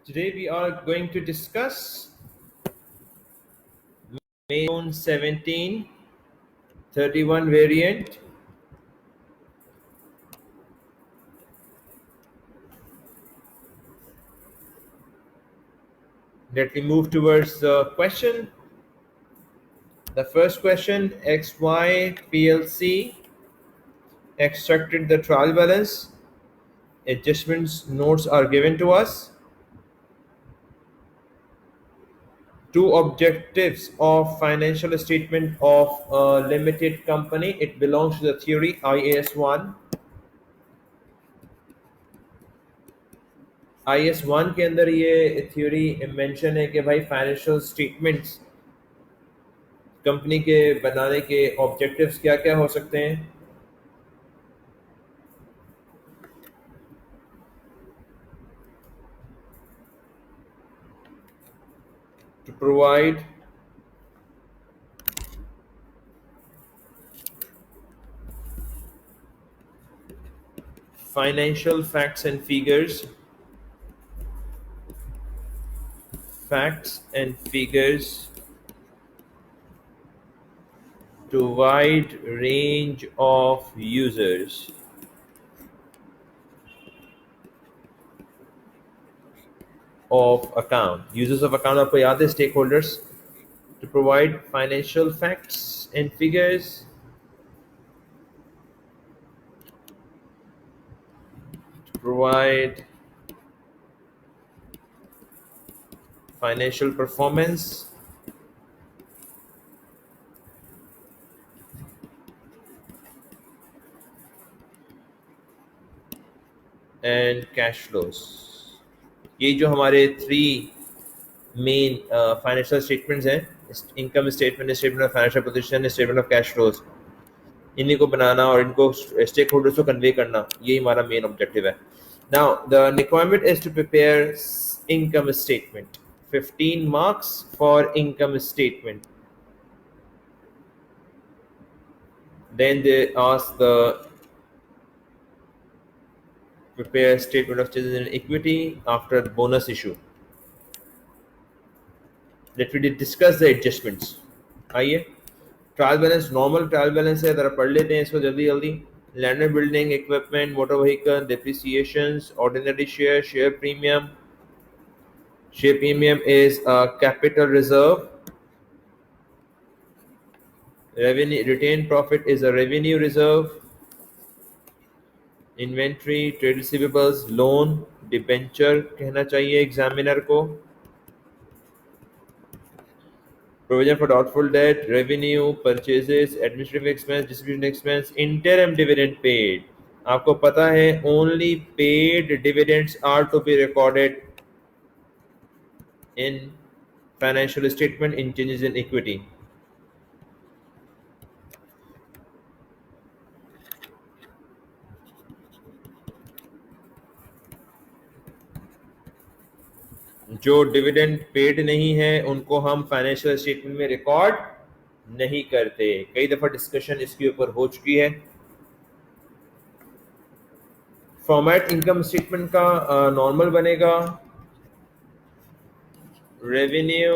Today we are going to discuss May 17 31 variant. Let me move towards the question. The first question, XY PLC extracted the trial balance. Adjustments notes are given to us. Two objectives of financial statement of a limited company. It belongs to the theory IAS 1. IAS 1 के अंदर ये theory mention है कि भाई financial statements company के बनाने के objectives क्या क्या हो सकते हैं. To provide financial facts and figures to wide range of users of account. Users of account आपको याद है, stakeholders. To provide financial facts and figures to provide financial performance and cash flows. ये जो हमारे थ्री मेन फाइनेंशियल स्टेटमेंट्स हैं, income statement, statement of financial position, statement of cash flows, इन्हीं को बनाना और इनको स्टेक होल्डर्स को कन्वे करना, यही हमारा मेन ऑब्जेक्टिव है. Now the requirement is to prepare income statement. 15 marks for income statement. Then they ask the prepare statement of changes in equity after the bonus issue. Let me discuss the adjustments. आइए, trial balance normal trial balance है, जरा पढ़ लेते हैं इसको जल्दी जल्दी. Land and building, equipment, motor vehicle, depreciations, ordinary share, share premium. Share premium is a capital reserve. Revenue retained profit is a revenue reserve. Inventory, trade receivables, loan, debenture कहना चाहिए एग्जामिनर को. Provision for doubtful debt, revenue, purchases, administrative expense, distribution expense, interim dividend paid. आपको पता है only paid dividends are to be recorded in financial statement in changes in equity. जो dividend paid नहीं है उनको हम फाइनेंशियल स्टेटमेंट में record नहीं करते. कई दफा डिस्कशन इसके ऊपर हो चुकी है. फॉर्मेट इनकम स्टेटमेंट का नॉर्मल बनेगा. रेवेन्यू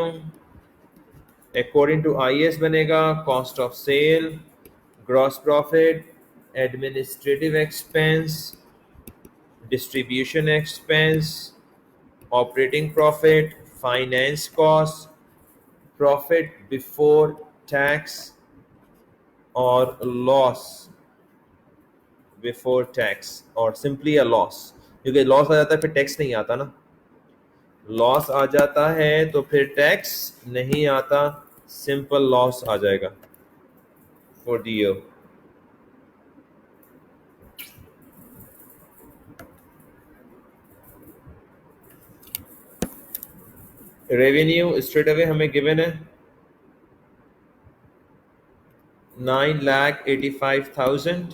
अकॉर्डिंग टू आईएएस बनेगा. Cost of sale, gross profit, administrative expense, distribution expense, operating profit, finance cost, profit before tax और लॉस बिफोर टैक्स और सिंपली अ लॉस. क्योंकि लॉस आ जाता है फिर टैक्स नहीं आता ना. लॉस आ जाता है तो फिर टैक्स नहीं आता, सिंपल लॉस आ जाएगा for the year. Revenue straight away हमें गिवन है 9,85,000.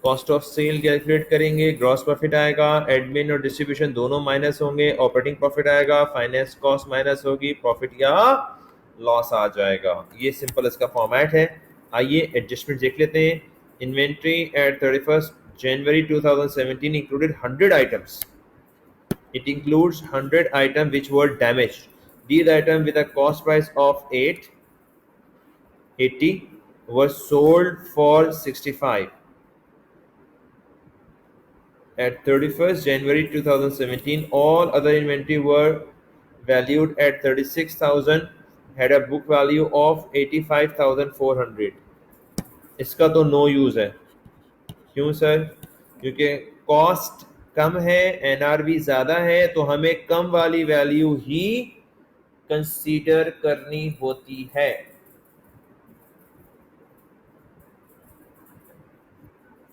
कॉस्ट ऑफ सेल कैलकुलेट करेंगे, ग्रॉस प्रॉफिट आएगा, एडमिन और डिस्ट्रीब्यूशन दोनों माइनस होंगे, ऑपरेटिंग प्रॉफिट आएगा, फाइनेंस कॉस्ट माइनस होगी, प्रॉफिट या लॉस आ जाएगा. ये सिंपल इसका फॉर्मेट है. आइए एडजस्टमेंट देख लेते हैं. Inventory at 31 January 2017 included 100 items. It includes 100 items which were damaged. These items with a cost price of 880 were sold for 65. At 31st January 2017, all other inventory were valued at 36,000, had a book value of 85,400. इसका तो no use है। क्यों sir? क्योंकि cost कम है, NRV ज़्यादा है, तो हमें कम वाली वैल्यू ही कंसीडर करनी होती है।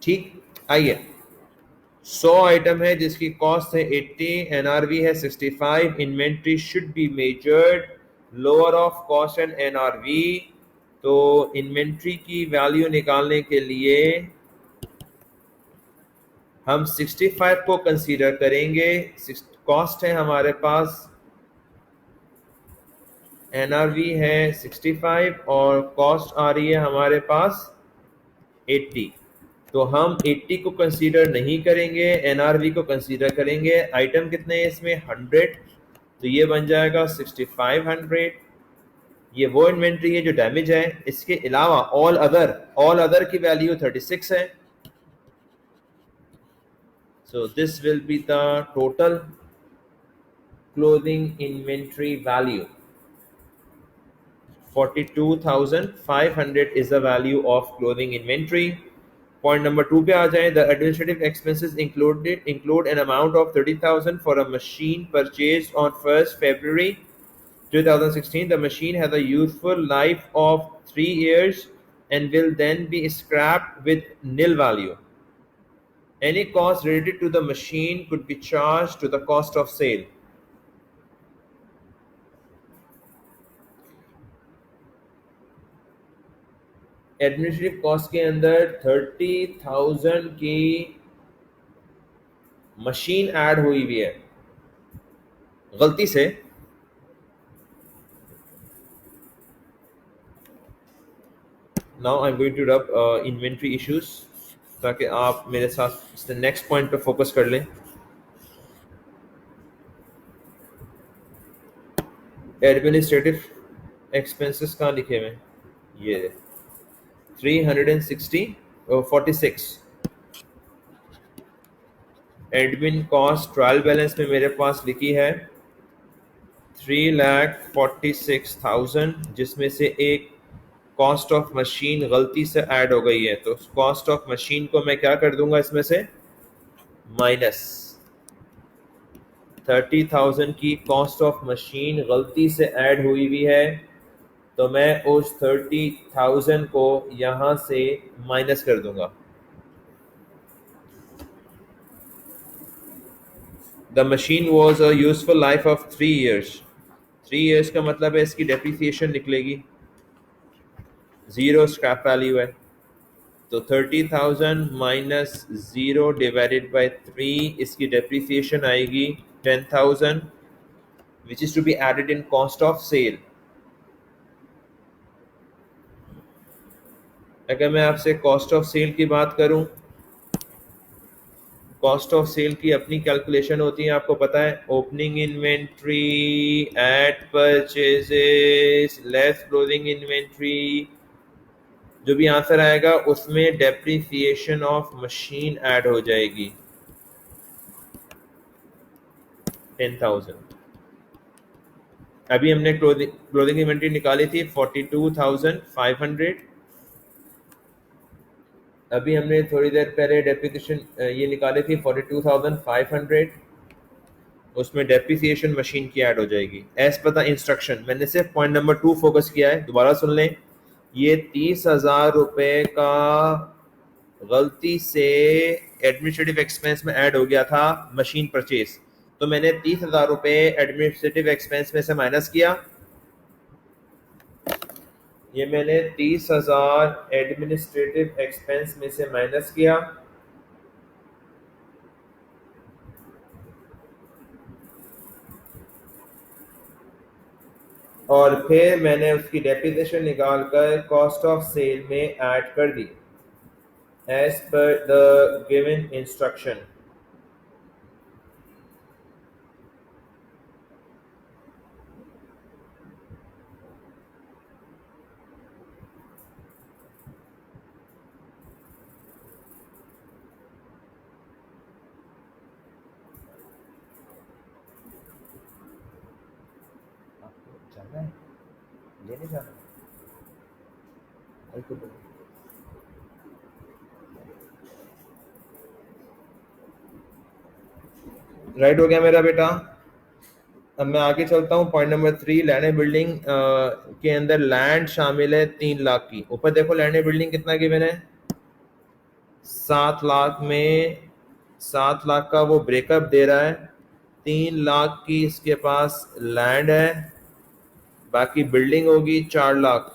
ठीक, आइए। 100 आइटम है जिसकी कॉस्ट है 80, एनआरवी है 65। Inventory should be measured lower of cost and NRV. तो इन्वेंट्री की वैल्यू निकालने के लिए हम 65 को कंसीडर करेंगे। कॉस्ट है हमारे पास, एनआरवी है 65 और कॉस्ट आ रही है हमारे पास 80। तो हम 80 को कंसीडर नहीं करेंगे, एनआरवी को कंसीडर करेंगे। आइटम कितने हैं इसमें? 100। तो ये बन जाएगा 6500। ये वो इन्वेंट्री है जो डैमेज है। इसके अलावा ऑल अदर की वैल्यू 36 है। So this will be the total clothing inventory value. 42,500 is the value of clothing inventory. Point number 2 पे आ जाएं। The administrative expenses include an amount of 30,000 for a machine purchased on 1st February 2016. The machine has a useful life of 3 years and will then be scrapped with nil value. Any cost related to the machine could be charged to the cost of sale. Administrative cost के अंदर 30,000 की machine add हुई हुई है गलती से। Now I am going to rub inventory issues ताकि आप मेरे साथ नेक्स्ट पॉइंट पे फोकस कर लें। एडमिनिस्ट्रेटिव एक्सपेंसेस कहाँ लिखे हुए हैं? ये 46 एडमिन कॉस्ट ट्रायल बैलेंस में मेरे पास लिखी है 3,46,000, जिसमें से एक कॉस्ट ऑफ मशीन गलती से ऐड हो गई है। तो कॉस्ट ऑफ मशीन को मैं क्या कर दूंगा इसमें से? माइनस 30,000 की कॉस्ट ऑफ मशीन गलती से ऐड हुई हुई है, तो मैं उस 30,000 को यहां से माइनस कर दूंगा। The machine was a useful life of 3 years। 3 years का मतलब है इसकी डेप्रिसिएशन निकलेगी, 0 स्क्रैप वैल्यू है। तो 30,000 माइनस 0 डिवाइडेड बाय 3, इसकी डेप्रिसिएशन आएगी 10,000 which is to be added in cost of sale. अगर मैं आपसे कॉस्ट ऑफ सेल की बात करूं, कॉस्ट ऑफ सेल की अपनी कैलकुलेशन होती है, आपको पता है। Opening inventory at purchases less closing inventory, जो भी आंसर आएगा उसमें डेप्रिसिएशन ऑफ मशीन ऐड हो जाएगी 10,000। अभी हमने क्लोजिंग इन्वेंट्री निकाली थी 42,500। अभी हमने थोड़ी देर पहले डेप्रिसिएशन ये निकाली थी 42,500, उसमें डेप्रिसिएशन मशीन की ऐड हो जाएगी एज पर द इंस्ट्रक्शन। मैंने सिर्फ पॉइंट नंबर 2 फोकस किया है, दोबारा सुन लें। ये 30,000 रुपये का गलती से एडमिनिस्ट्रेटिव एक्सपेंस में ऐड हो गया था मशीन परचेज, तो मैंने 30,000 रुपये एडमिनिस्ट्रेटिव एक्सपेंस में से माइनस किया। ये मैंने 30,000 एडमिनिस्ट्रेटिव एक्सपेंस में से माइनस किया। और फिर मैंने उसकी डेप्रिसिएशन निकाल कर कॉस्ट ऑफ सेल में ऐड कर दी as per the given instruction. लेने जाना राइट हो गया मेरा बेटा। अब मैं आगे चलता हूँ। Point number 3, land and building के अंदर लैंड शामिल है 3 लाख की। ऊपर देखो लैंड एंड बिल्डिंग कितना गिवन है, 7 लाख में 7 लाख का वो ब्रेकअप दे रहा है। 3 लाख की इसके पास लैंड है, बाकी बिल्डिंग होगी 4 लाख।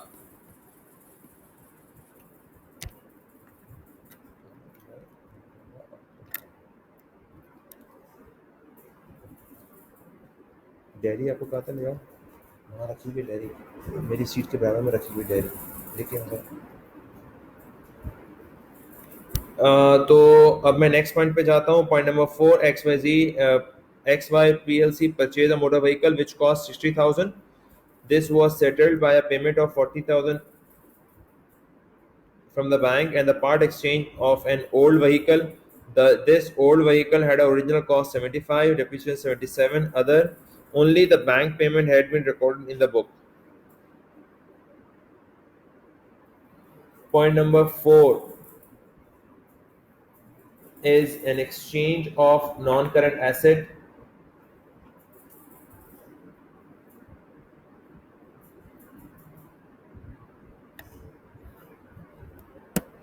डायरी आपको कहा था ले आओ, वहाँ रखी हुई डायरी, मेरी सीट के बराबर में रखी हुई डायरी लेके आओ। तो अब मैं नेक्स्ट पॉइंट पे जाता हूँ। Point number 4, XY PLC purchased a motor vehicle which cost 60,000. This was settled by a payment of 40,000 from the bank and the part exchange of an old vehicle. This old vehicle had an original cost 75, depreciation 77, other. Only the bank payment had been recorded in the book. Point number 4 is an exchange of non-current asset.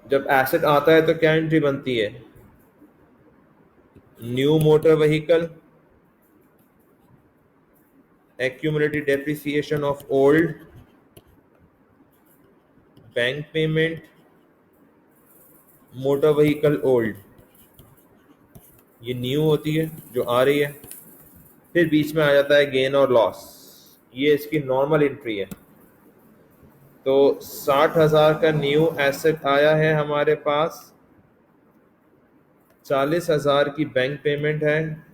जब asset आता है तो क्या entry बनती है, new motor vehicle, accumulated depreciation of old, bank payment, motor vehicle old, ये new होती है जो आ रही है। फिर बीच में आ जाता है गेन और लॉस, ये इसकी नॉर्मल एंट्री है। तो 60,000 का न्यू एसेट आया है हमारे पास, 40,000 की बैंक पेमेंट है,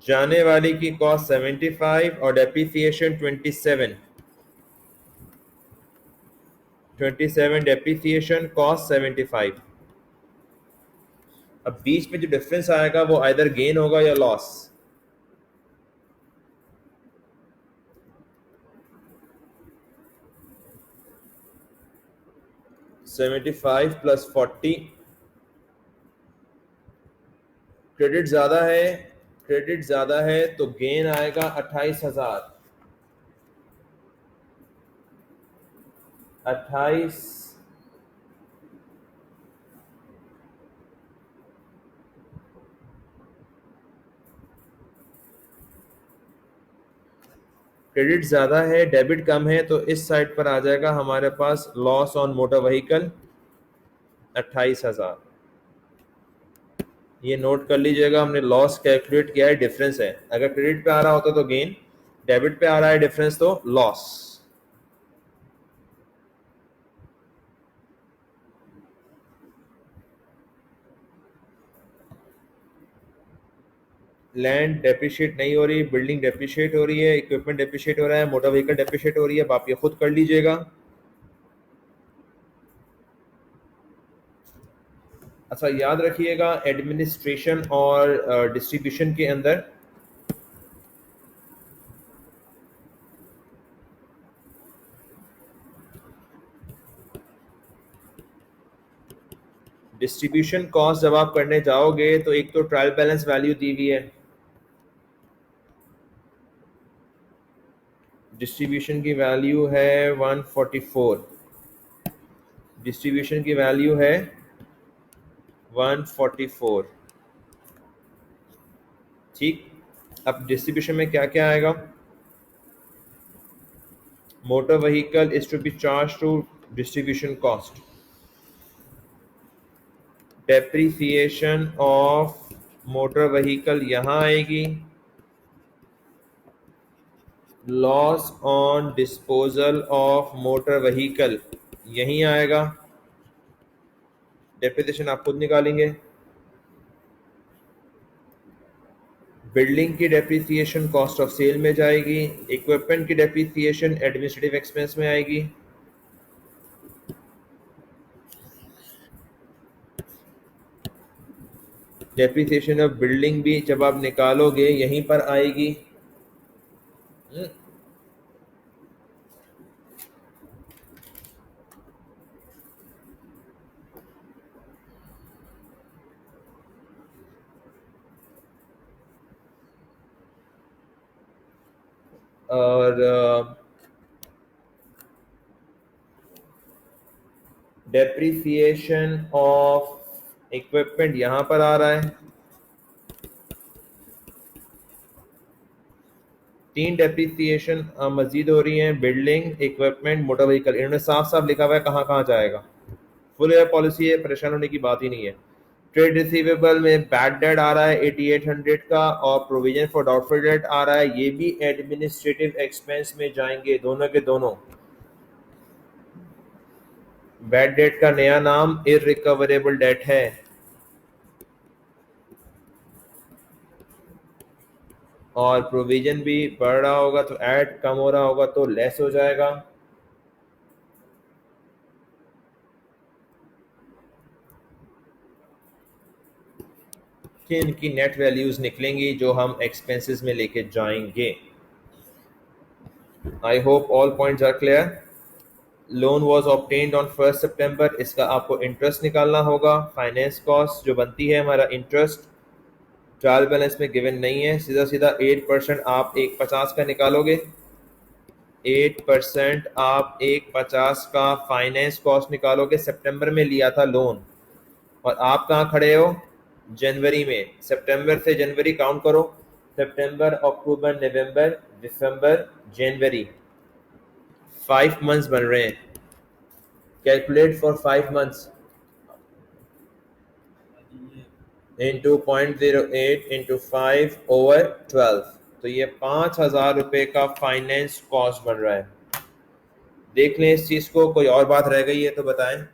जाने वाली की कॉस्ट 75 और डेप्रिसिएशन 27 डेप्रिसिएशन कॉस्ट 75। अब बीच में जो डिफरेंस आएगा वो आइदर गेन होगा या लॉस। $75 + 40, क्रेडिट ज्यादा है तो गेन आएगा 28,000। 28 क्रेडिट ज्यादा है, डेबिट कम है, तो इस साइड पर आ जाएगा हमारे पास लॉस ऑन मोटर व्हीकल 28,000। ये नोट कर लीजिएगा, हमने लॉस कैलकुलेट किया है, डिफरेंस है। अगर क्रेडिट पे आ रहा होता तो गेन, डेबिट पे आ रहा है डिफरेंस तो लॉस। लैंड डेप्रिशिएट नहीं हो रही, बिल्डिंग डेप्रिशिएट हो रही है, इक्विपमेंट डेप्रिशिएट हो रहा है, मोटर व्हीकल डेप्रिशिएट हो रही है। आप ये खुद कर लीजिएगा। अच्छा याद रखिएगा, एडमिनिस्ट्रेशन और डिस्ट्रीब्यूशन के अंदर डिस्ट्रीब्यूशन कॉस्ट जब आप करने जाओगे तो एक तो ट्रायल बैलेंस वैल्यू दी हुई है, डिस्ट्रीब्यूशन की वैल्यू है 144, डिस्ट्रीब्यूशन की वैल्यू है 144। ठीक, अब डिस्ट्रीब्यूशन में क्या क्या आएगा, motor vehicle is to be charge to distribution cost, depreciation of motor vehicle यहाँ आएगी, loss on disposal of motor vehicle यहीं आएगा, डेप्रिसिएशन आप खुद निकालेंगे। बिल्डिंग की डेप्रिसिएशन कॉस्ट ऑफ सेल में जाएगी, इक्विपमेंट की डेप्रिसिएशन एडमिनिस्ट्रेटिव एक्सपेंस में आएगी, डेप्रिसिएशन ऑफ बिल्डिंग भी जब आप निकालोगे यहीं पर आएगी। हम्म, और डेप्रिसिएशन ऑफ इक्विपमेंट यहाँ पर आ रहा है। तीन डेप्रिसिएशन मजीद हो रही हैं, बिल्डिंग, इक्विपमेंट, मोटर व्हीकल। इन्होंने साफ साफ लिखा हुआ है कहाँ कहाँ जाएगा। फुल ईयर पॉलिसी है, परेशान होने की बात ही नहीं है। ट्रेड रिसीवेबल में बैड डेट आ रहा है 8800 का, और प्रोविजन फॉर डाउटफुल डेट आ रहा है, ये भी एडमिनिस्ट्रेटिव एक्सपेंस में जाएंगे दोनों के दोनों। बैड डेट का नया नाम इररिकवरेबल डेट है। और प्रोविजन भी बढ़ रहा होगा तो ऐड, कम हो रहा होगा तो लेस हो जाएगा। कि इनकी नेट वैल्यूज निकलेंगी जो हम एक्सपेंसेस में लेके जाएंगे। I hope all points are clear. Loan was obtained on 1 सितंबर। इसका आपको इंटरेस्ट निकालना होगा। फाइनेंस कॉस्ट जो बनती है हमारा इंटरेस्ट, ट्रायल बैलेंस में गिवन नहीं है, सीधा सीधा 8% आप 150 का निकालोगे। 8% आप 150 का फाइनेंस कॉस्ट निकालोगे। सितंबर में लिया था लोन, और आप कहाँ खड़े हो? जनवरी में। सितंबर से जनवरी काउंट करो। सितंबर, अक्टूबर, नवंबर, दिसंबर, जनवरी, 5 मंथ्स बन रहे हैं। Calculate for 5 months into 0.08 into 5/12, तो ये 5,000 रुपये का फाइनेंस कॉस्ट बन रहा है। देख लें इस चीज को, कोई और बात रह गई है तो बताएं।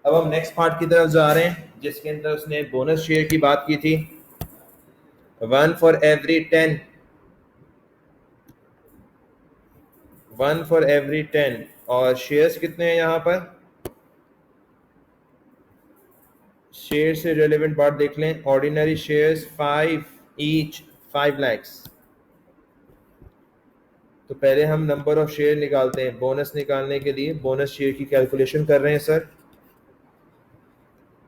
अब हम नेक्स्ट पार्ट की तरफ जा रहे हैं, जिसके अंदर उसने बोनस शेयर की बात की थी। 1 for every 10, 1 for every 10। और शेयर्स कितने हैं यहाँ पर? शेयर से रिलेवेंट बात देख लें। Ordinary shares 5 each, 5 lakhs। तो पहले हम नंबर ऑफ शेयर निकालते हैं। बोनस निकालने के लिए बोनस शेयर की कैलकुलेशन कर रहे हैं सर।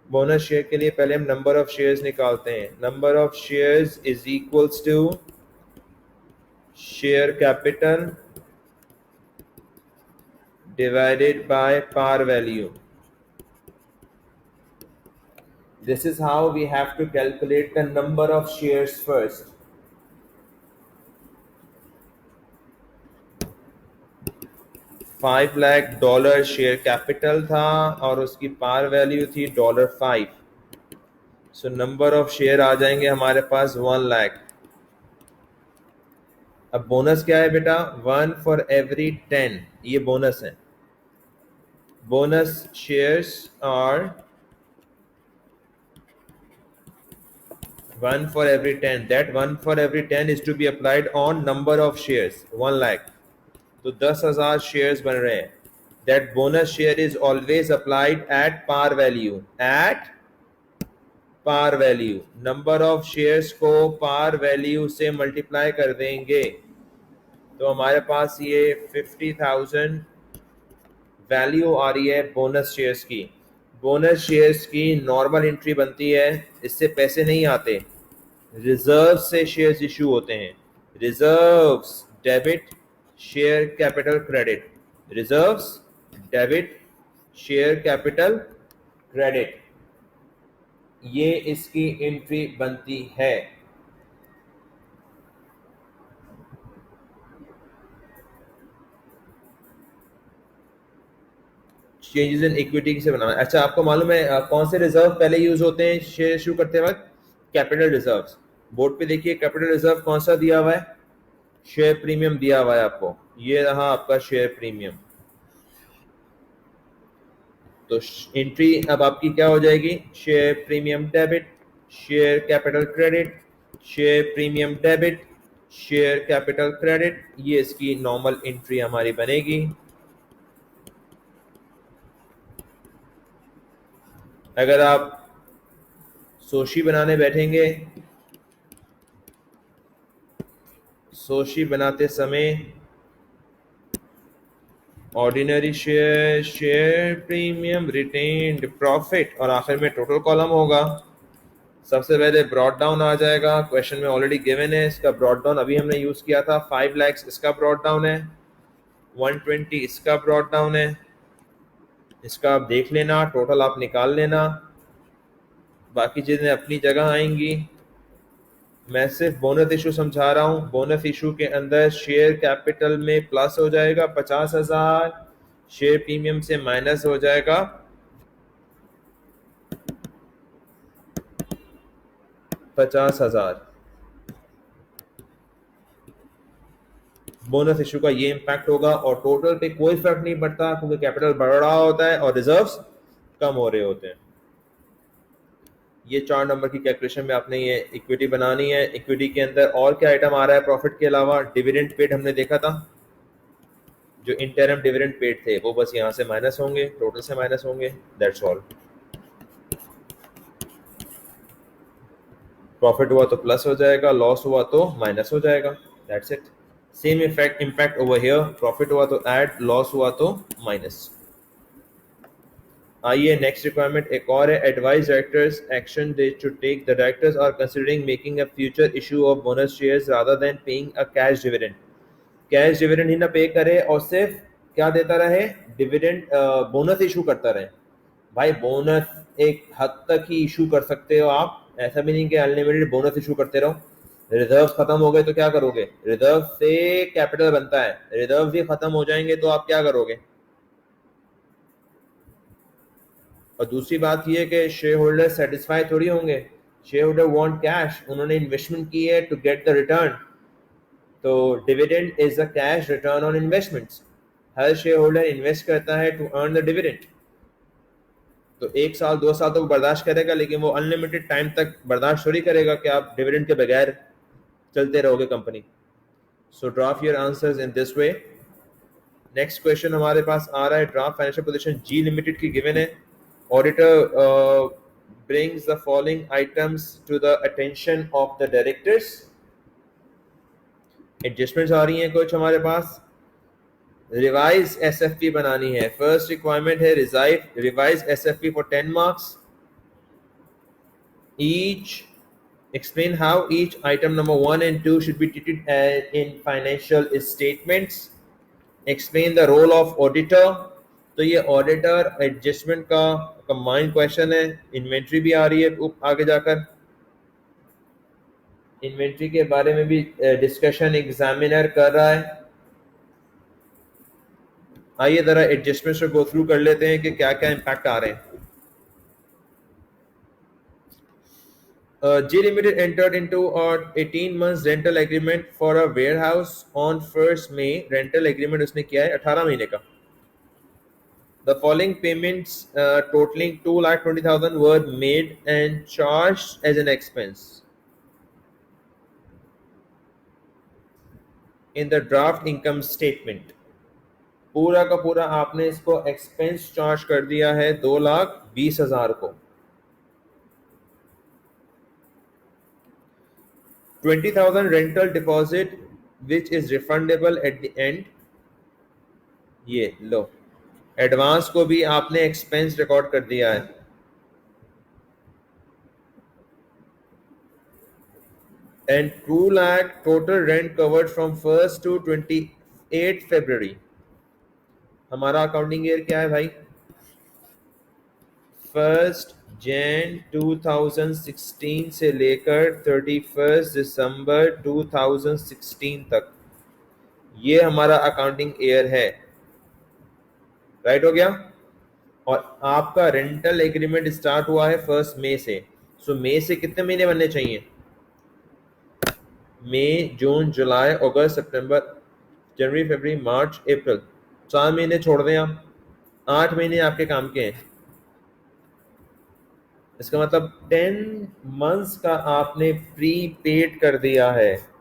बोनस शेयर के लिए पहले हम नंबर ऑफ शेयर्स निकालते हैं। Number of shares is equals to share capital divided by par value. This is how we have to calculate the number of shares first. $5 lakh share capital था और उसकी par value थी $5। So number of share आ जाएंगे हमारे पास 1 लाख। अब bonus क्या है बेटा? 1 for every 10, ये बोनस है। Bonus shares are 1 for every 10. That 1 for every 10 is to be applied on number of shares, 1 lakh. तो 10,000 शेयर्स बन रहे हैं। That bonus share is always applied at par value, at par value. Number of shares को par value से multiply कर देंगे तो हमारे पास ये 50,000 वैल्यू आ रही है बोनस शेयर्स की। बोनस शेयर्स की नॉर्मल एंट्री बनती है, इससे पैसे नहीं आते, रिजर्व से शेयर्स इशू होते हैं। Reserves debit, share capital credit. Reserves debit, share capital credit, ये इसकी एंट्री बनती है। चेंजेस इन इक्विटी से बनाना। अच्छा, आपको मालूम है कौन से रिजर्व पहले यूज होते हैं शेयर इशू करते वक्त? Capital reserves. बोर्ड पे देखिए कैपिटल रिजर्व कौन सा दिया हुआ है, शेयर प्रीमियम दिया हुआ है आपको, ये रहा आपका शेयर प्रीमियम। तो एंट्री अब आपकी क्या हो जाएगी, share premium debit, share capital credit, share premium debit, share capital credit, ये इसकी नॉर्मल एंट्री हमारी बनेगी। अगर आप सोशी बनाने बैठेंगे, सोशी बनाते समय ordinary share, share premium, retained profit और आखिर में टोटल कॉलम होगा। सबसे पहले ब्रॉड डाउन आ जाएगा, क्वेश्चन में ऑलरेडी गिवन है इसका ब्रॉड डाउन, अभी हमने यूज किया था 5 लाख इसका ब्रॉड डाउन है, 120 इसका ब्रॉड डाउन है, इसका आप देख लेना, टोटल आप निकाल लेना, बाकी चीजें अपनी जगह आएंगी। मैं सिर्फ बोनस इशू समझा रहा हूँ। बोनस इशू के अंदर शेयर कैपिटल में प्लस हो जाएगा 50,000, शेयर प्रीमियम से माइनस हो जाएगा 50,000। बोनस इशू का ये इम्पैक्ट होगा और टोटल पे कोई फर्क नहीं पड़ता क्योंकि कैपिटल बढ़ रहा होता है और रिजर्व्स कम हो रहे होते हैं। ये 4 नंबर की कैलकुलेशन में आपने ये इक्विटी बनानी है। इक्विटी के अंदर और क्या आइटम आ रहा है प्रॉफिट के अलावा? डिविडेंड पेड हमने देखा था, जो इंटरम डिविडेंड पेड थे वो बस यहाँ से माइनस होंगे, टोटल से माइनस होंगे, दैट्स ऑल। प्रॉफिट हुआ तो प्लस हो जाएगा, लॉस हुआ तो माइनस हो जाएगा, that's it. Same effect impact over here, profit हुआ तो ऐड, लॉस हुआ तो माइनस। आइए नेक्स्ट रिक्वायरमेंट एक और है, advise directors action they should take, the directors are considering making a future issue of bonus shares rather than paying a cash dividend. Cash dividend ही ना पे करे और सिर्फ क्या देता रहे, डिविडेंड बोनस इशू करता रहे। भाई बोनस एक हद तक ही इशू कर सकते हो आप, ऐसा भी नहीं कि अनलिमिटेड बोनस इशू करते रहो। रिजर्व खत्म हो गए तो क्या करोगे, रिजर्व से कैपिटल बनता है, रिजर्व भी खत्म हो जाएंगे तो आप क्या करोगे। और दूसरी बात यह कि शेयर होल्डर सेटिस्फाई थोड़ी होंगे, शेयर होल्डर वांट कैश, उन्होंने इन्वेस्टमेंट की है टू गेट द रिटर्न। तो dividend is a cash return on investments, her share holder invest करता है टू अर्न द डिविडेंड। तो 1 साल 2 साल तो बर्दाश्त करेगा, लेकिन वो अनलिमिटेड टाइम तक बर्दाश्त थोड़ी करेगा कि आप डिविडेंड के बगैर चलते रहोगे company. So draft your answers in this way. Next question हमारे पास आ रहा है, ड्राफ्ट फाइनेंशियल पोजीशन जी लिमिटेड की गिवन है। Auditor brings the following items to the attention of the directors। Adjustments आ रही हैं कुछ हमारे पास। रिवाइज एसएफपी बनानी है, फर्स्ट रिक्वायरमेंट है revise SFP for 10 marks each। Explain how each item number 1 and 2 should be treated as in financial statements। Explain the role of auditor। तो ये ऑडिटर एडजस्टमेंट का कंबाइंड क्वेश्चन है। Inventory भी आ रही है आगे जाकर, इन्वेंट्री के बारे में भी डिस्कशन एग्जामिनर कर रहा है। आइए जरा एडजस्टमेंट्स को गो थ्रू कर लेते हैं कि क्या क्या इम्पैक्ट आ रहे हैं। G Limited entered into a 18 months rental agreement for a warehouse on 1st May। rental agreement उसने किया है 18 महीने का। The following payments totaling 2,20,000 were made and charged as an expense in the draft income statement। पूरा का पूरा आपने इसको एक्सपेंस चार्ज कर दिया है 2,20,000 को। 20,000 rental deposit which is refundable at the end. ये लो, एडवांस को भी आपने एक्सपेंस रिकॉर्ड कर दिया है। And 2 lakh total rent covered from 1st to 28 February। हमारा अकाउंटिंग ईयर क्या है भाई, 31 जैन 2016 से लेकर 31 दिसंबर 2016 तक, ये हमारा अकाउंटिंग ईयर है। राइट हो गया। और आपका रेंटल एग्रीमेंट स्टार्ट हुआ है 1 मई से। सो मई से कितने महीने बनने चाहिए? मई, जून, जुलाई, अगस्त, सितंबर, जनवरी, फरवरी, मार्च, अप्रैल। 4 महीने छोड़ दें आप, 8 महीने आपके काम के हैं। इसका मतलब 10 मंथ्स का आपने प्री पेड कर दिया है।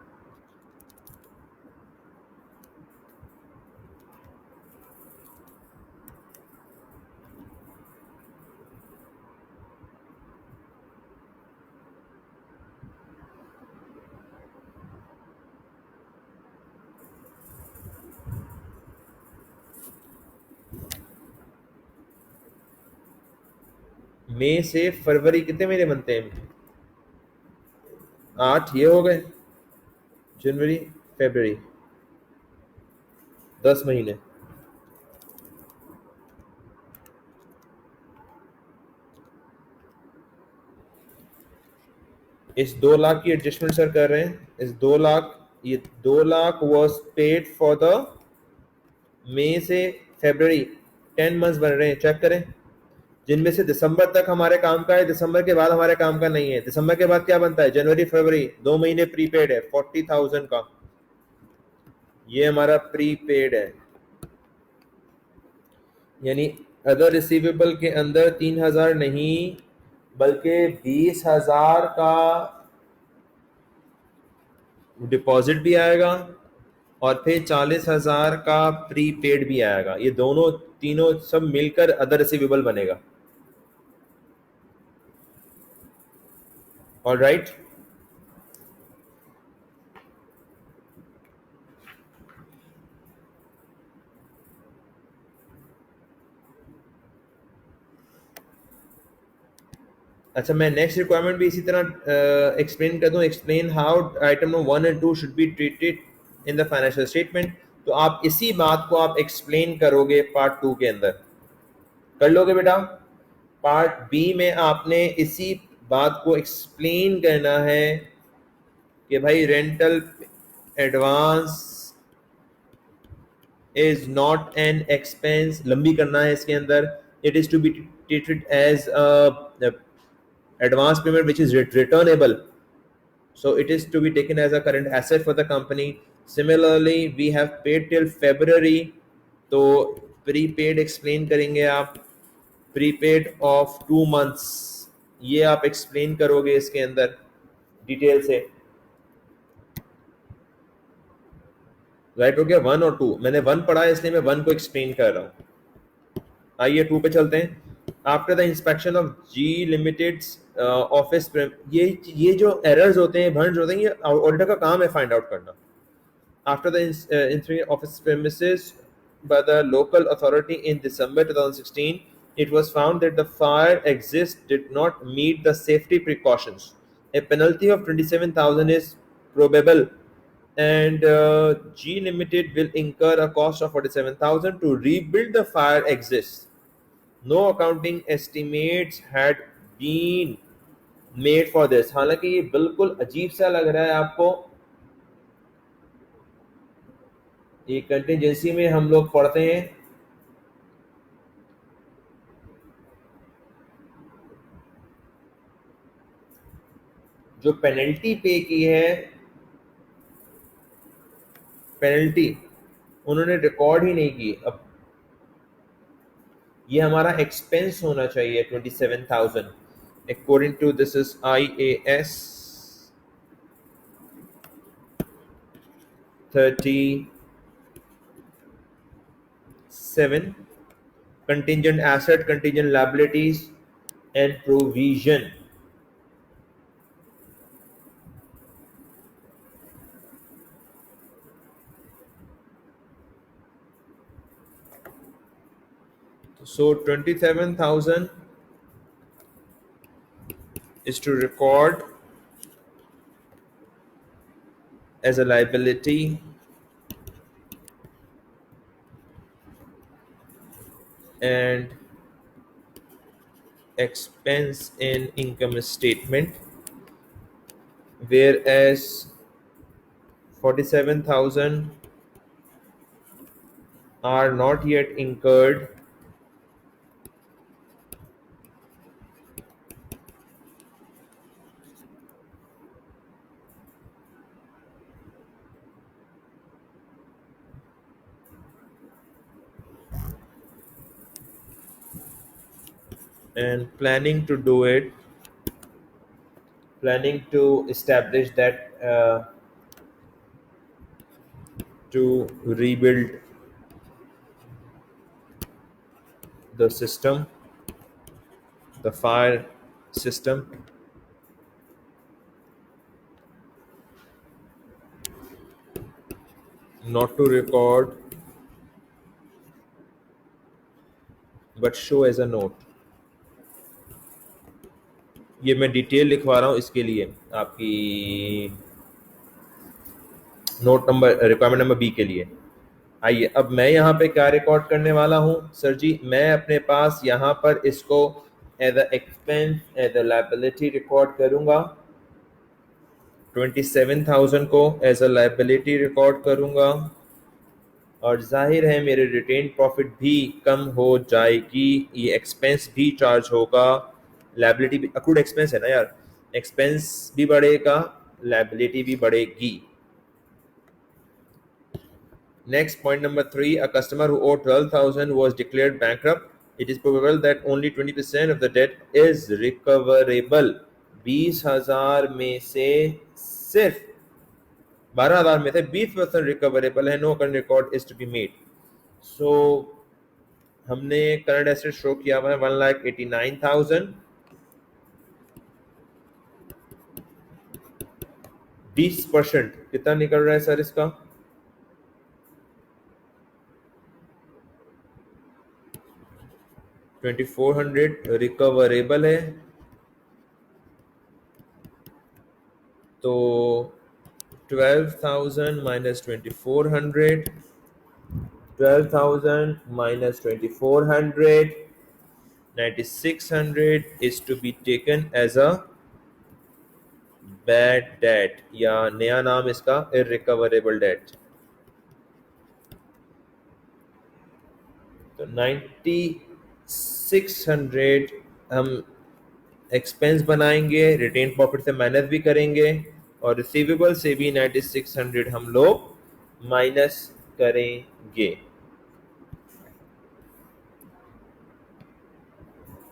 मई से फरवरी कितने महीने बनते हैं? 8 ये हो गए, जनवरी, फरवरी, 10 महीने। इस 2 लाख की एडजस्टमेंट सर कर रहे हैं। इस 2 लाख, ये 2 lakh was paid for the मई से फरवरी, 10 मंथ्स बन रहे हैं, चेक करें। जिनमें से दिसंबर तक हमारे काम का है, दिसंबर के बाद हमारे काम का नहीं है। दिसंबर के बाद क्या बनता है? जनवरी, फरवरी, 2 महीने प्रीपेड है 40,000 का, ये हमारा प्रीपेड है। यानी अदर रिसीवेबल के अंदर 3,000 नहीं, बल्कि 20,000 का डिपॉजिट भी आएगा और फिर 40,000 का प्रीपेड भी आएगा। ये दोनों, तीनों सब मिलकर अदर रिसीवेबल बनेगा। All right. अच्छा, मैं नेक्स्ट रिक्वायरमेंट भी इसी तरह एक्सप्लेन कर दूं। Explain how item number 1 and 2 should be treated in the financial statement. तो आप इसी बात को आप एक्सप्लेन करोगे पार्ट 2 के अंदर, कर लोगे बेटा। पार्ट बी में आपने इसी बात को एक्सप्लेन करना है कि भाई rental advance is not an expense, लंबी करना है इसके अंदर। It is to be treated as advance payment which is returnable, so it is to be taken as a current asset for the company. Similarly, we have paid till February, तो prepaid explain करेंगे आप। prepaid of 2 months, ये आप explain करोगे इसके अंदर detail से। Right हो गया। 1 और 2, मैंने 1 पढ़ा है इसलिए मैं 1 को एक्सप्लेन कर रहा हूँ। आइए 2 पे चलते हैं। After the inspection of G limited office, ये जो एरर्स होते हैं, भंड होते हैं, ये ऑडिटर का काम है फाइंड आउट करना। After the inspection office premises by the local authority in December 2016, it was found that the fire exit did not meet the safety precautions. A penalty of 27,000 is probable, and G Limited will incur a cost of 47,000 to rebuild the fire exits. No accounting estimates had been made for this। हालांकि ये बिल्कुल अजीब सा लग रहा है आपको। ये कंटिजेंसी में हम लोग पढ़ते हैं, जो पेनल्टी पे की है, पेनल्टी उन्होंने रिकॉर्ड ही नहीं की। अब ये हमारा एक्सपेंस होना चाहिए 27,000 according to this is IAS 37, contingent asset, contingent liabilities and provision। So 27,000 is to record as a liability and expense in income statement, whereas 47,000 are not yet incurred and planning to establish that to rebuild the system, the fire system, not to record but show as a note. ये मैं detail लिखवा रहा हूँ इसके लिए, आपकी note number requirement number B के लिए। आइए अब मैं यहाँ पे क्या रिकॉर्ड करने वाला हूँ सर जी, मैं अपने पास यहाँ पर इसको as a expense as a liability record करूँगा, 27,000 को एज अ लायबिलिटी रिकॉर्ड करूँगा, और जाहिर है मेरे रिटेन प्रॉफिट भी कम हो जाएगी, ये एक्सपेंस भी चार्ज होगा, लायबिलिटी भी, अक्रूड एक्सपेंस है ना यार, एक्सपेंस भी बढ़ेगा, लायबिलिटी भी बढ़ेगी। Next, point number 3, a customer who owed 12,000 was declared bankrupt. It is probable that only 20% of the debt is recoverable. 20,000 में से सिर्फ 12,000 में से 20% रिकवरेबल है। No current record is to be made. So हमने करंट एसेट शो किया हुआ है 1,89,000, 20% कितना निकल रहा है सर इसका? 2400 रिकवरेबल है, तो 12,000 minus 2400, 12,000 minus 2400, 9,600 is to be taken as a bad debt, या नया नाम इसका irrecoverable debt। तो 9,600 हम एक्सपेंस बनाएंगे, रिटेन प्रॉफिट से माइनस भी करेंगे, और रिसीवेबल से भी 9,600 हम लोग माइनस करेंगे।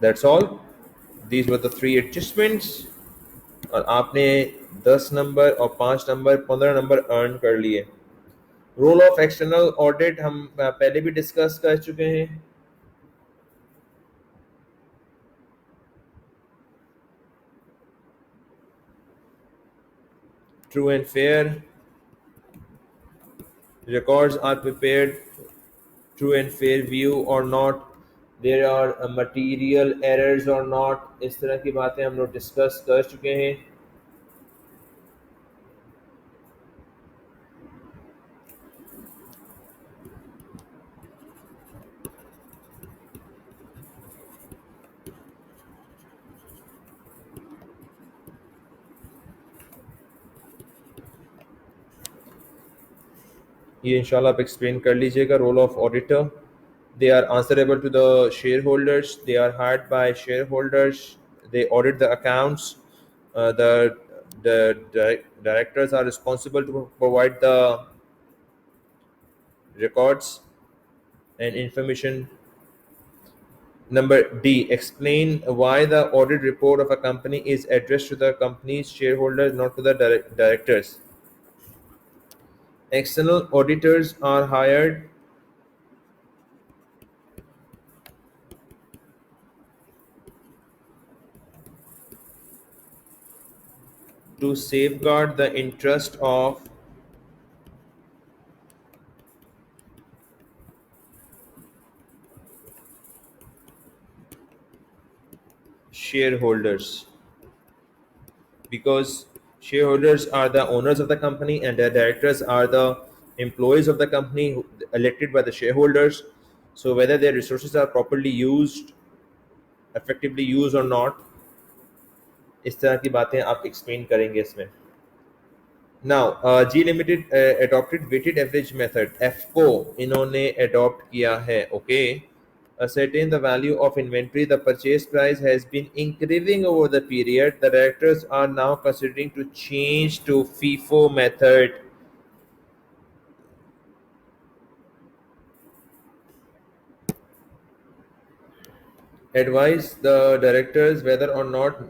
That's all, these were the 3 adjustments, और आपने 10 नंबर और 5 नंबर 15 नंबर अर्न कर लिए। रोल ऑफ एक्सटर्नल ऑडिट हम पहले भी डिस्कस कर चुके हैं। True and fair, records are prepared true and fair view or not, there are material errors or not, इस तरह की बातें हम लोग डिस्कस कर चुके हैं। ये इंशाल्लाह आप एक्सप्लेन कर लीजिएगा। Role of auditor, they are answerable to the shareholders, they are hired by shareholders, they audit the accounts, the directors are responsible to provide the records and information. Number D, explain why the audit report of a company is addressed to the company's shareholders, not to the directors. External auditors are hired to safeguard the interest of shareholders, because shareholders are the owners of the company and the directors are the employees of the company elected by the shareholders. So whether their resources are properly used effectively used or not, इस तरह की बातें आप explain करेंगे इसमें. Now, G Limited adopted weighted average method. FCO इन्होंने adopt किया है. Okay. Ascertain the value of inventory. The purchase price has been increasing over the period. The directors are now considering to change to FIFO method. Advise the directors whether or not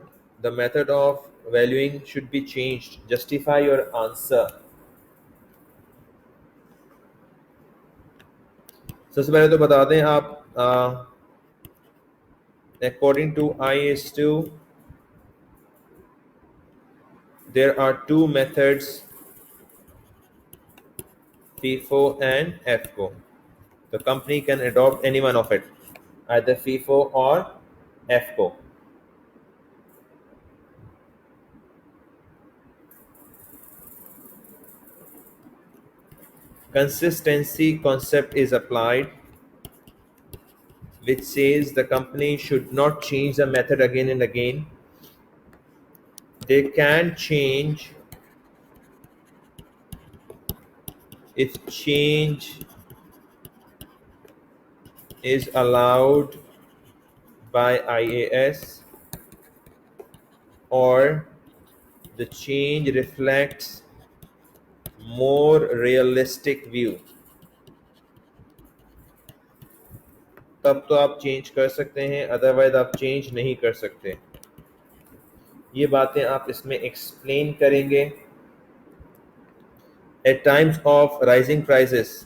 the method of valuing should be changed. Justify your answer. सबसे पहले तो बता दें आप according to IAS2 there are two methods, FIFO and FCO. The company can adopt any one of it, either FIFO or FCO. Consistency concept is applied, which says the company should not change the method again and again. They can change if change is allowed by IAS or the change reflects more realistic view. तब तो आप change कर सकते हैं, otherwise आप change नहीं कर सकते. ये बातें आप इसमें एक्सप्लेन करेंगे. At times of rising prices,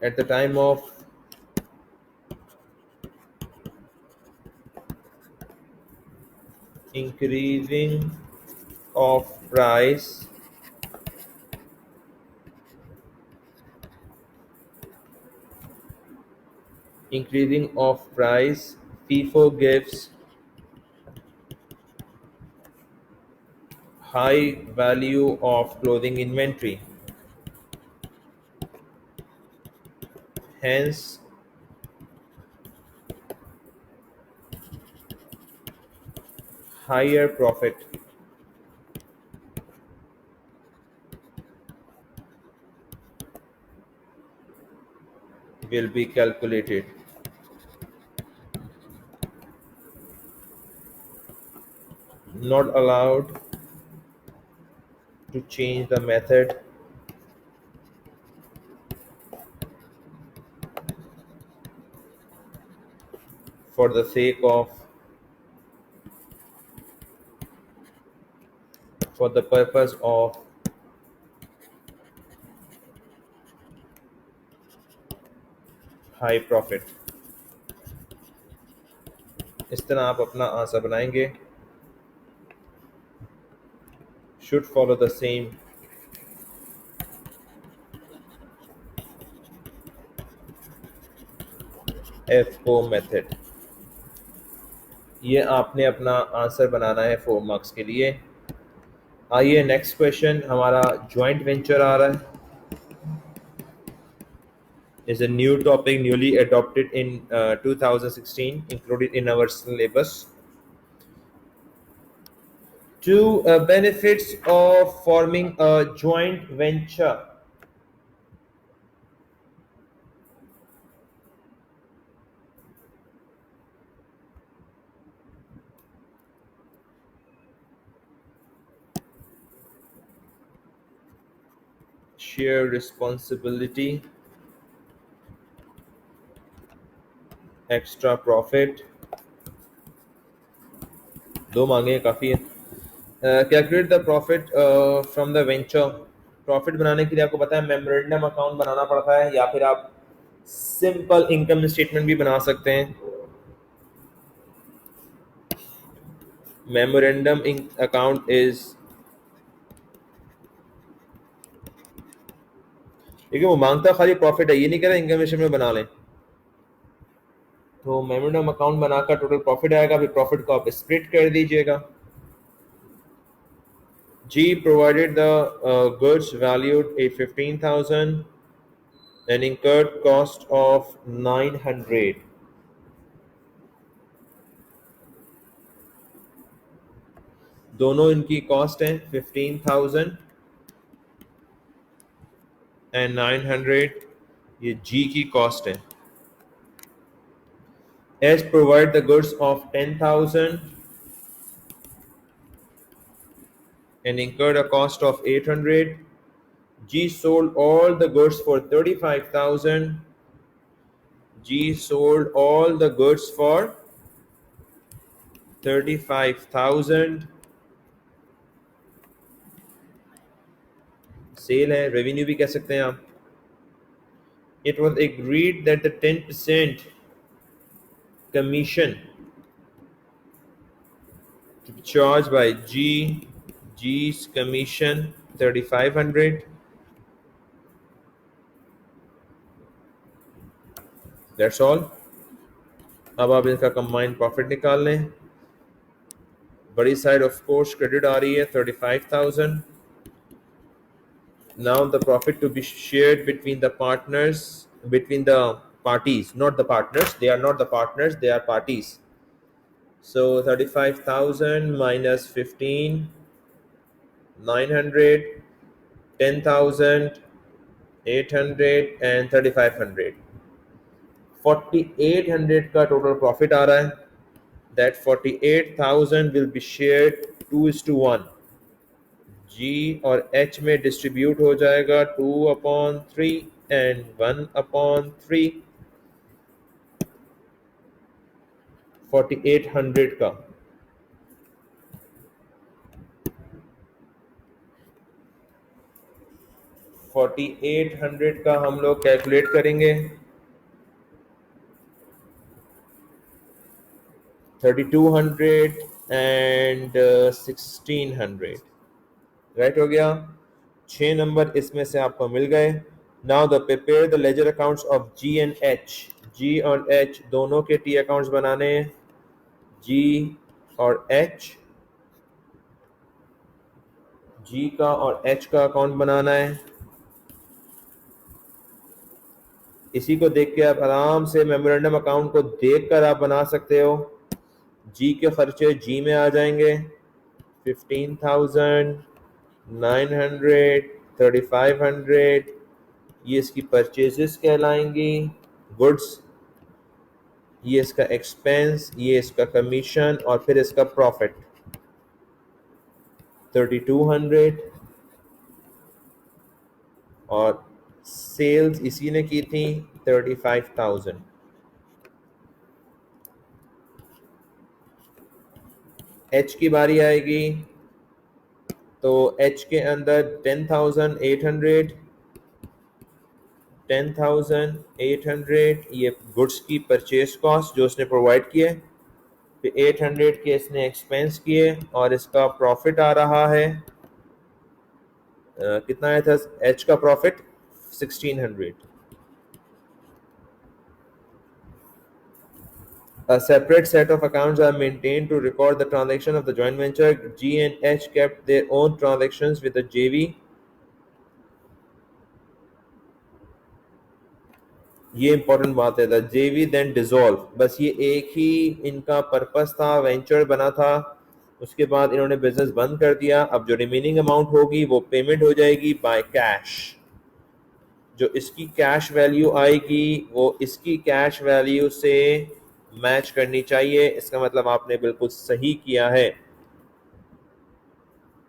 at the time of increasing of price, FIFO gives high value of clothing inventory. Hence, higher profit will be calculated. Not allowed to change the method for the sake of, for the purpose of high profit. इस तरह आप अपना answer बनाएंगे. Should follow the same FO method. ये आपने अपना answer बनाना है 4 marks के लिए. आइए नेक्स्ट क्वेश्चन. हमारा जॉइंट वेंचर आ रहा है. Is a new topic newly adopted in 2016, included in our syllabus. Two benefits of forming a joint venture. Share responsibility, extra profit. दो मांगे काफ़ी है. Calculate the profit from the venture. Profit बनाने के लिए आपको पता है मेमोरेंडम अकाउंट बनाना पड़ता है, या फिर आप सिंपल इनकम स्टेटमेंट भी बना सकते हैं. मेमोरेंडम अकाउंट इज, देखिए वो मांगता खाली प्रॉफिट है, ये नहीं कह रहा इनकम स्टेटमेंट बना लें. तो मेमोरेंडम अकाउंट बनाकर टोटल प्रॉफिट आएगा, फिर प्रॉफिट को आप स्प्लिट कर दीजिएगा. G provided the goods valued at 15,000 An incurred cost of 900. दोनों इनकी कॉस्ट है 15,000 एंड 900. ये जी की कॉस्ट है. S provide the goods of 10,000 and incurred a cost of 800. G sold all the goods for 35,000. G sold all the goods for 35,000. Cell है, revenue भी कह सकते हैं आप. It was agreed that the 10% commission to be charged by G's commission 3,500. That's all. अब आप इसका combined profit निकाल लें. बड़ी साइड ऑफ कोर्स क्रेडिट आ रही है 35,000. Now the profit to be shared between the partners, between the parties, not the partners. They are not the partners, they are parties. So 35,000 minus 15, 900, 10,000, 800 and 3,500. 4,800 का total profit आ रहा है. That 48,000 will be shared 2:1. G और H में distribute हो जाएगा 2/3 and 1/3. 4,800 का. 4,800 का हम लोग कैलकुलेट करेंगे. 3,200 and 1,600. राइट हो गया. 6 नंबर इसमें से आपको मिल गए. Now the prepare the ledger accounts of G and H. G और एच दोनों के टी अकाउंट्स बनाने हैं. जी और एच, जी का और एच का अकाउंट बनाना है. इसी को देख के आप आराम से मेमोरेंडम अकाउंट को देखकर आप बना सकते हो. जी के खर्चे जी में आ जाएंगे. 15,000, 900, 3,500. ये इसकी परचेजेस कहलाएंगी. गुड्स, ये इसका एक्सपेंस, ये इसका कमीशन और फिर इसका प्रॉफिट 3,200. और सेल्स इसी ने की थी 35,000. एच की बारी आएगी तो एच के अंदर 10,800, 10,800 ये गुड्स की परचेज कॉस्ट जो उसने प्रोवाइड किए. फिर 800 के इसने एक्सपेंस किए और इसका प्रॉफिट आ रहा है. कितना आया था एच का profit? 1,600. A separate set of accounts are maintained to record the transaction of the joint venture. G and H kept their own transactions with the JV. ये इंपॉर्टेंट बात है. The JV then dissolve. बस ये एक ही इनका purpose था, venture बना था. उसके बाद इन्होंने बिजनेस बंद कर दिया. अब जो रिमेनिंग अमाउंट होगी वो पेमेंट हो जाएगी बाय कैश. जो इसकी कैश वैल्यू आएगी वो इसकी कैश वैल्यू से मैच करनी चाहिए. इसका मतलब आपने बिल्कुल सही किया है.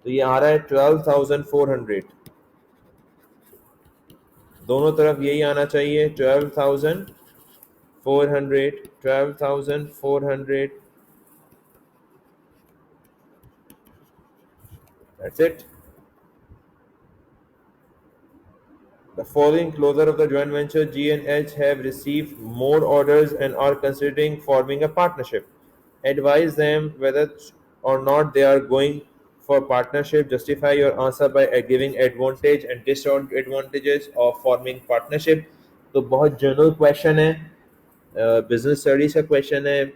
तो ये आ रहा है 12,400. दोनों तरफ यही आना चाहिए 12,400, 12,400. That's it. The following closure of the joint venture, G and H have received more orders and are considering forming a partnership. Advise them whether or not they are going for partnership. Justify your answer by giving advantage and disadvantages of forming partnership. तो बहुत general question है, business studies का question है.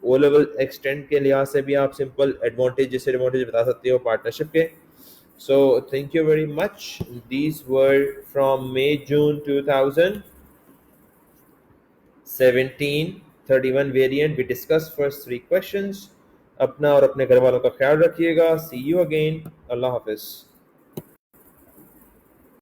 O level extend के लिहाज से भी आप सिंपल एडवांटेज डिसएडवांटेज बता सकते हो पार्टनरशिप के. So thank you very much. These were from May June 2017 31 variant. We discussed first three questions. अपना और अपने घर वालों का ख्याल रखिएगा. See you again. Allah Hafiz.